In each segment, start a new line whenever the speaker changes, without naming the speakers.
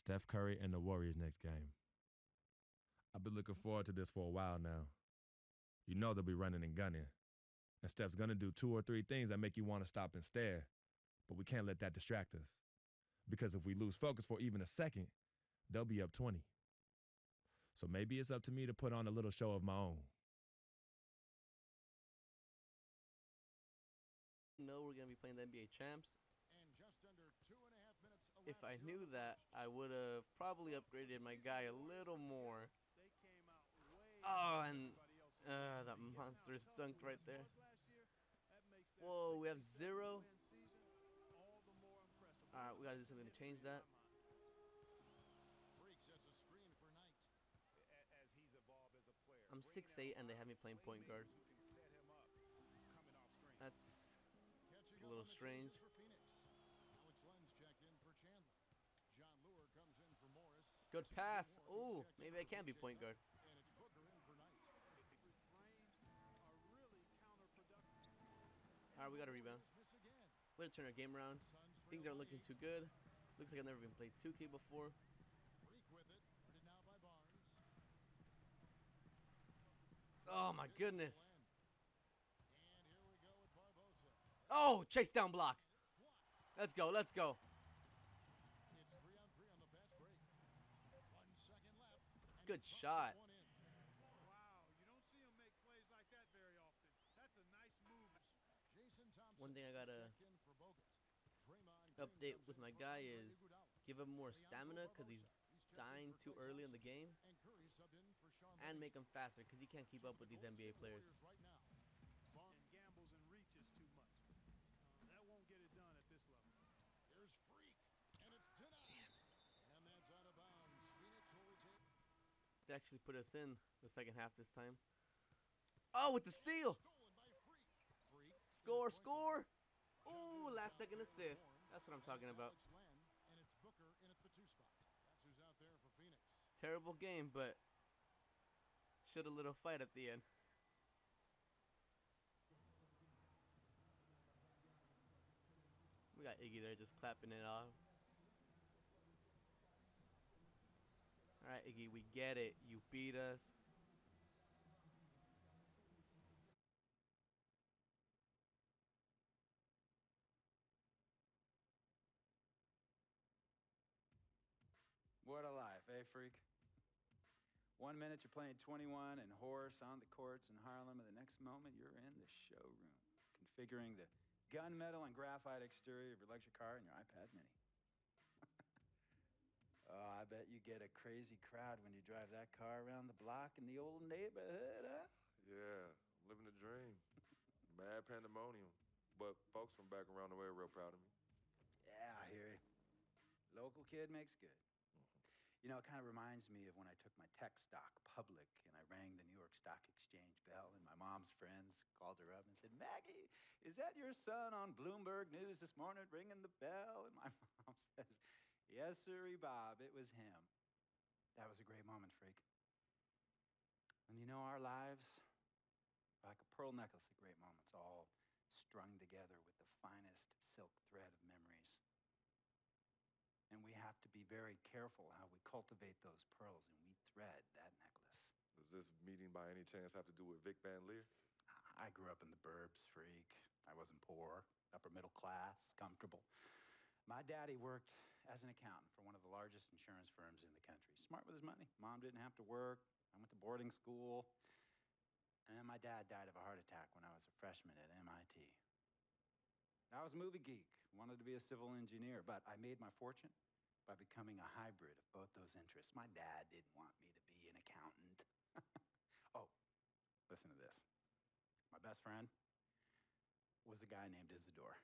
Steph Curry and the Warriors next game. I've been looking forward to this for a while now. You know they'll be running and gunning. And Steph's gonna do 2 or 3 things that make you want to stop and stare. But we can't let that distract us. Because if we lose focus for even a second, they'll be up 20. So maybe it's up to me to put on a little show of my own.
Know we're gonna be playing the NBA champs. If I knew that, I would have probably upgraded my guy a little more. Oh, and that monster's dunked right there. Whoa, we have 0. Alright, we gotta do something to change that. I'm 6'8" and they have me playing point guard. That's a little strange. Good pass. Ooh, maybe I can be point guard. Alright, we got a rebound. We're gonna turn our game around. Things aren't looking too good. Looks like I've never even played 2K before. Oh my goodness. Oh, chase down block. Let's go, let's go. Good shot. One thing I gotta update with my guy is give him more stamina because he's dying too early in the game, and make him faster because he can't keep up with these NBA players. They actually put us in the second half this time. Oh, with the steal! Score, score! Ooh, last second assist. That's what I'm talking about. Terrible game, but should a little fight at the end. We got Iggy there just clapping it off. Alright, Iggy, we get it. You beat us.
What a life, eh, freak? 1 minute you're playing 21 and horse on the courts in Harlem, and the next moment you're in the showroom, configuring the gunmetal and graphite exterior of your luxury car and your iPad mini. Oh, I bet you get a crazy crowd when you drive that car around the block in the old neighborhood, huh?
Yeah, living the dream. Mad pandemonium. But folks from back around the way are real proud of me.
Yeah, I hear you. Local kid makes good. You know, it kind of reminds me of when I took my tech stock public and I rang the New York Stock Exchange bell, and my mom's friends called her up and said, "Maggie, is that your son on Bloomberg News this morning ringing the bell?" And my mom says, "Yes, sirree, Bob, it was him." That was a great moment, freak. And you know, our lives are like a pearl necklace of great moments, all strung together with the finest silk thread of memories. And we have to be very careful how we cultivate those pearls and we thread that necklace.
Does this meeting by any chance have to do with Vic Van Leer?
I grew up in the burbs, freak. I wasn't poor, upper middle class, comfortable. My daddy worked as an accountant for one of the largest insurance firms in the country. Smart with his money. Mom didn't have to work. I went to boarding school. And then my dad died of a heart attack when I was a freshman at MIT. I was a movie geek, wanted to be a civil engineer, but I made my fortune by becoming a hybrid of both those interests. My dad didn't want me to be an accountant. Oh, listen to this. My best friend was a guy named Isidore.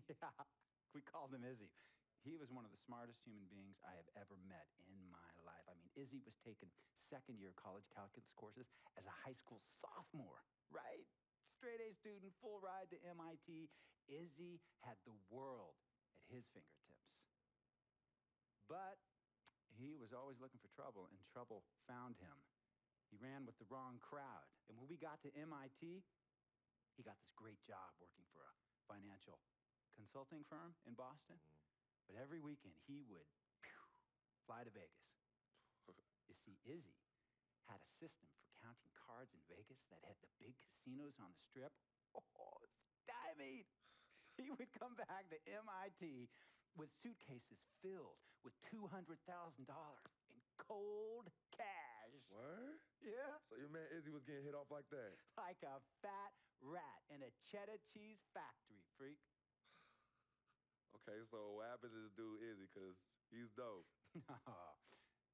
Yeah, we called him Izzy. He was one of the smartest human beings I have ever met in my life. I mean, Izzy was taking second-year college calculus courses as a high school sophomore, right? Straight A student, full ride to MIT. Izzy had the world at his fingertips. But he was always looking for trouble, and trouble found him. He ran with the wrong crowd. And when we got to MIT, he got this great job working for a financial consulting firm in Boston. But every weekend, he would fly to Vegas. You see, Izzy had a system for counting cards in Vegas that had the big casinos on the strip. Oh, stymied. He would come back to MIT with suitcases filled with $200,000 in cold cash.
Word?
Yeah.
So your man Izzy was getting hit off like that?
Like a fat rat in a cheddar cheese factory, freak.
Okay, so what happened to this dude Izzy? Because he's dope.
No,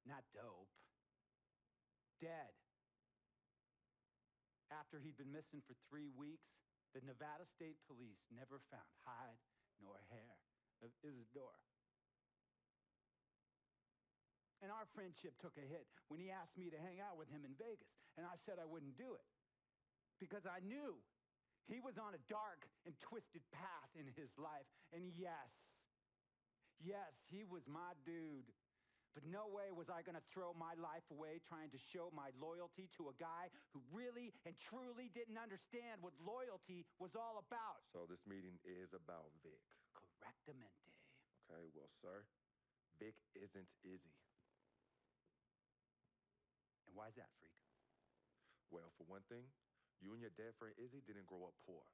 not dope. Dead. After he'd been missing for 3 weeks, the Nevada State Police never found hide nor hair of Isidore. And our friendship took a hit when he asked me to hang out with him in Vegas, and I said I wouldn't do it because I knew he was on a dark and twisted path in his life. And yes, he was my dude. But no way was I going to throw my life away trying to show my loyalty to a guy who really and truly didn't understand what loyalty was all about.
So this meeting is about Vic.
Correctamente.
Okay, well, sir, Vic isn't Izzy.
And why's that, freak?
Well, for one thing, you and your dead friend Izzy didn't grow up poor.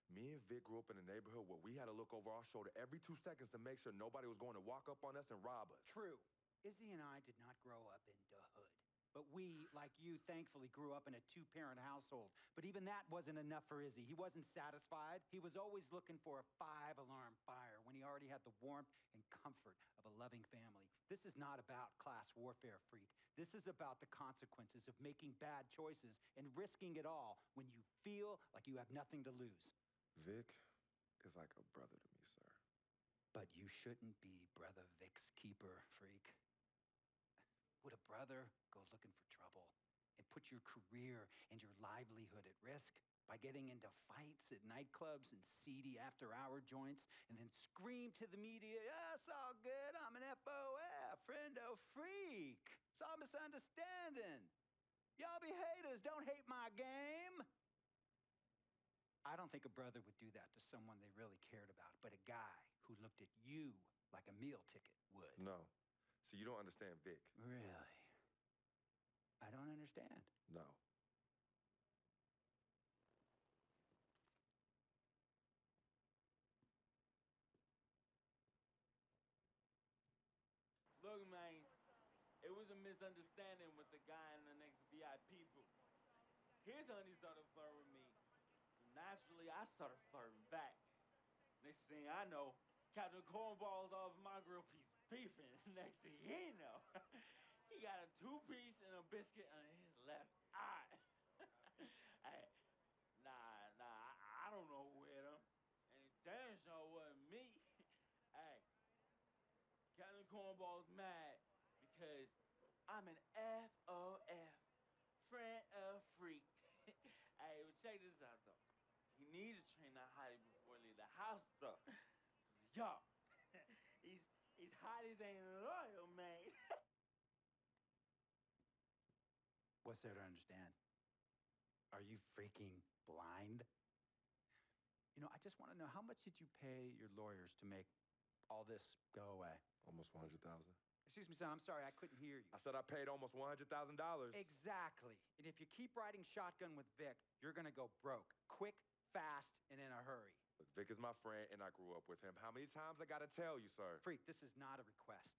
Me and Vic grew up in a neighborhood where we had to look over our shoulder every 2 seconds to make sure nobody was going to walk up on us and rob us.
True. Izzy and I did not grow up in the hood. But we, like you, thankfully grew up in a 2-parent household. But even that wasn't enough for Izzy. He wasn't satisfied. He was always looking for a 5-alarm fire when he already had the warmth and comfort of a loving family. This is not about class warfare, freak. This is about the consequences of making bad choices and risking it all when you feel like you have nothing to lose.
Vic is like a brother to me, sir.
But you shouldn't be Brother Vic's keeper, freak. Would a brother go looking for trouble and put your career and your livelihood at risk by getting into fights at nightclubs and seedy after-hour joints and then scream to the media, "Yeah, it's all good, I'm an FOF, friendo freak. It's all misunderstanding. Y'all be haters, don't hate my game." I don't think a brother would do that to someone they really cared about, but a guy who looked at you like a meal ticket would.
No. See, you don't understand Vic.
Really? I don't understand.
No.
Look, man, it was a misunderstanding with the guy in the next VIP booth. His honey started flirting with me. So naturally, I started flirting back. Next thing I know, Captain Cornball's off my grill piece beefing. Next thing he know, he got a 2-piece and a biscuit on his left eye. Hey, I don't know who hit him. And it damn sure wasn't me. Hey, Captain Cornball's mad because I'm an FOF, friend of freak. Hey, but check this out, though. He needs to train that hottie before he leave the house, though. Yo, he's hotties ain't loyal, man.
What's there to understand? Are you freaking blind? You know, I just want to know, how much did you pay your lawyers to make all this go away?
Almost 100,000.
Excuse me, son, I'm sorry, I couldn't hear you.
I said I paid almost $100,000.
Exactly. And if you keep riding shotgun with Vic, you're gonna go broke. Quick, fast, and in a hurry.
Look, Vic is my friend, and I grew up with him. How many times I gotta tell you, sir?
Freak, this is not a request.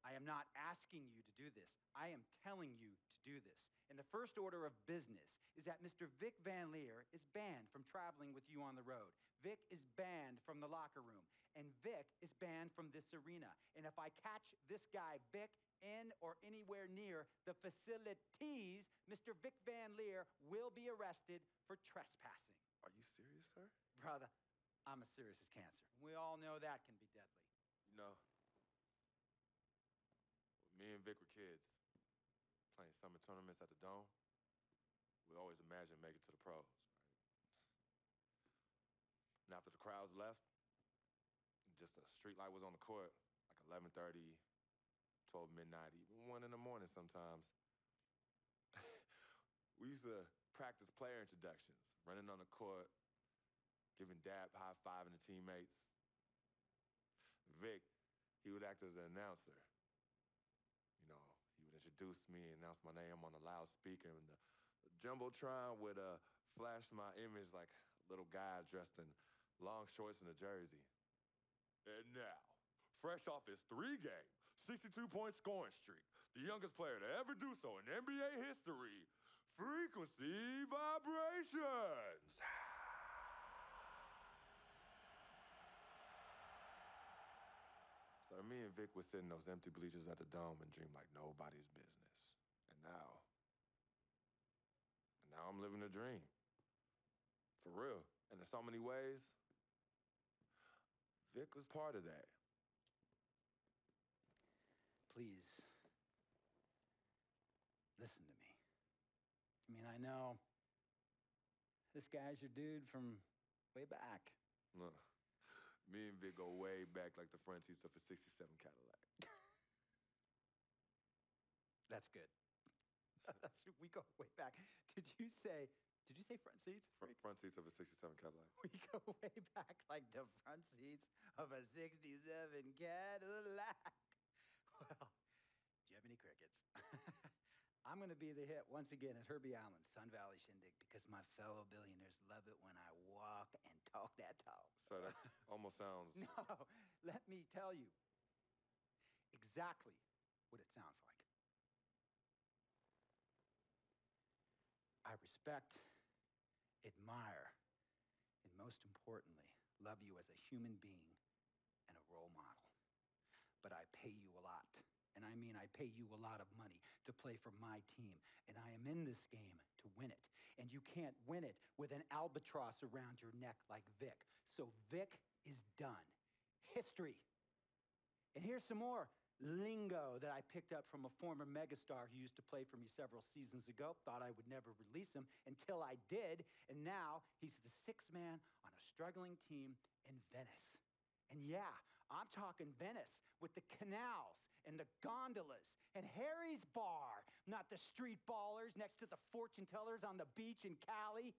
I am not asking you to do this. I am telling you to do this. And the first order of business is that Mr. Vic Van Leer is banned from traveling with you on the road. Vic is banned from the locker room. And Vic is banned from this arena. And if I catch this guy, Vic, in or anywhere near the facilities, Mr. Vic Van Leer will be arrested for trespassing.
Are you serious, sir?
Brother, I'm as serious as cancer. We all know that can be deadly.
You know, when me and Vic were kids, playing summer tournaments at the Dome, we always imagined making it to the pros, right? And after the crowds left, just a street light was on the court, like 11:30, 12 midnight, even 1 in the morning sometimes. We used to practice player introductions, running on the court, giving dab, high-fiving the teammates. Vic, he would act as an announcer. introduced me and announced my name on a loudspeaker, and the Jumbotron would flash my image like a little guy dressed in long shorts and a jersey. And now, fresh off his 3-game, 62-point scoring streak, the youngest player to ever do so in NBA history, Frequency Vibrations. So me and Vic would sit in those empty bleachers at the Dome and dream like nobody's business. And now I'm living a dream. For real. And in so many ways, Vic was part of that.
Please, listen to me. I mean, I know this guy's your dude from way back.
Look, me and Vic go way back like the front seats of a 67 Cadillac.
That's good. We go way back. Did you say front seats?
Front seats of a 67 Cadillac.
We go way back like the front seats of a 67 Cadillac. Well, Jiminy Crickets. I'm going to be the hit once again at Herbie Allen's Sun Valley Shindig because my fellow billionaires love it when I walk and talk that talk.
So that almost sounds...
No, let me tell you exactly what it sounds like. I respect, admire, and most importantly, love you as a human being and a role model. But I pay you a lot. And I mean, I pay you a lot of money to play for my team. And I am in this game to win it. And you can't win it with an albatross around your neck like Vic. So Vic is done. History. And here's some more lingo that I picked up from a former megastar who used to play for me several seasons ago. Thought I would never release him until I did. And now he's the sixth man on a struggling team in Venice. And yeah, I'm talking Venice with the canals and the gondolas and Harry's Bar, not the street ballers next to the fortune tellers on the beach in Cali.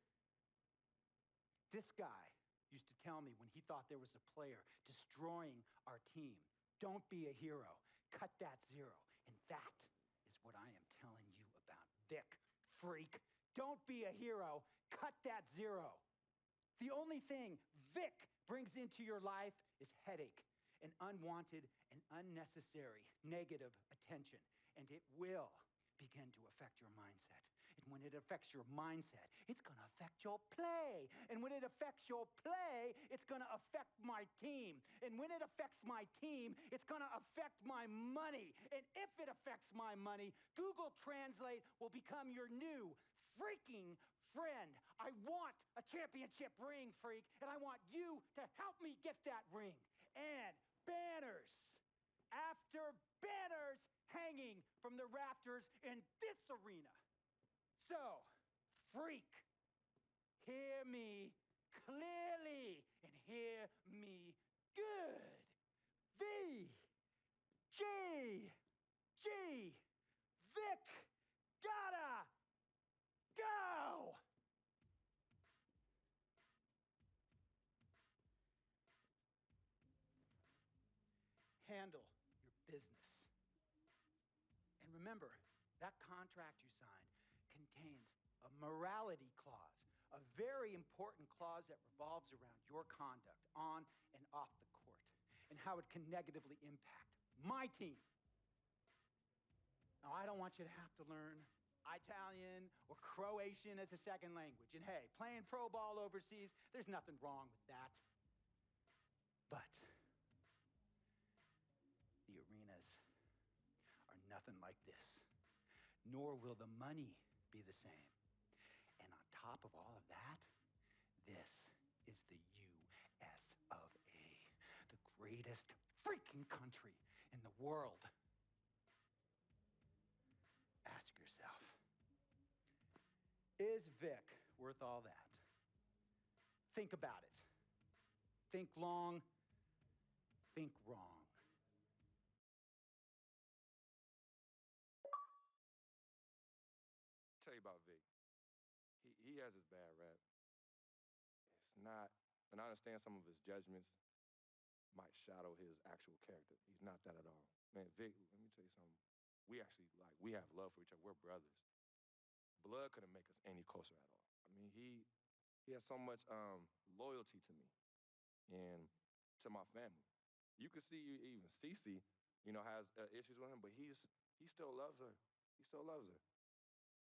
This guy used to tell me when he thought there was a player destroying our team, don't be a hero, cut that zero. And that is what I am telling you about Vic, freak. Don't be a hero, cut that zero. The only thing Vic brings into your life is headache and unwanted and unnecessary negative attention. And it will begin to affect your mindset. And when it affects your mindset, it's going to affect your play. And when it affects your play, it's going to affect my team. And when it affects my team, it's going to affect my money. And if it affects my money, Google Translate will become your new freaking friend. I want a championship ring, freak, and I want you to help me get that ring. And banners after banners hanging from the rafters in this arena. So, freak, hear me clearly and hear me good. V, G, G, Vic, gotta go. Handle your business. And remember, that contract you signed contains a morality clause, a very important clause that revolves around your conduct on and off the court, and how it can negatively impact my team. Now, I don't want you to have to learn Italian or Croatian as a second language. And hey, playing pro ball overseas, there's nothing wrong with that. But the arenas are nothing like this, nor will the money be the same. And on top of all of that, this is the US of A, the greatest freaking country in the world. Ask yourself, is Vic worth all that? Think about it. Think long, think wrong.
Tell you about Vic. He has his bad rap. It's not, and I understand some of his judgments might shadow his actual character. He's not that at all. Man, Vic, let me tell you something. we have love for each other. We're brothers. Blood couldn't make us any closer at all. I mean, he has so much loyalty to me and to my family. You can see even Cece, has issues with him, but he still loves her. He still loves her.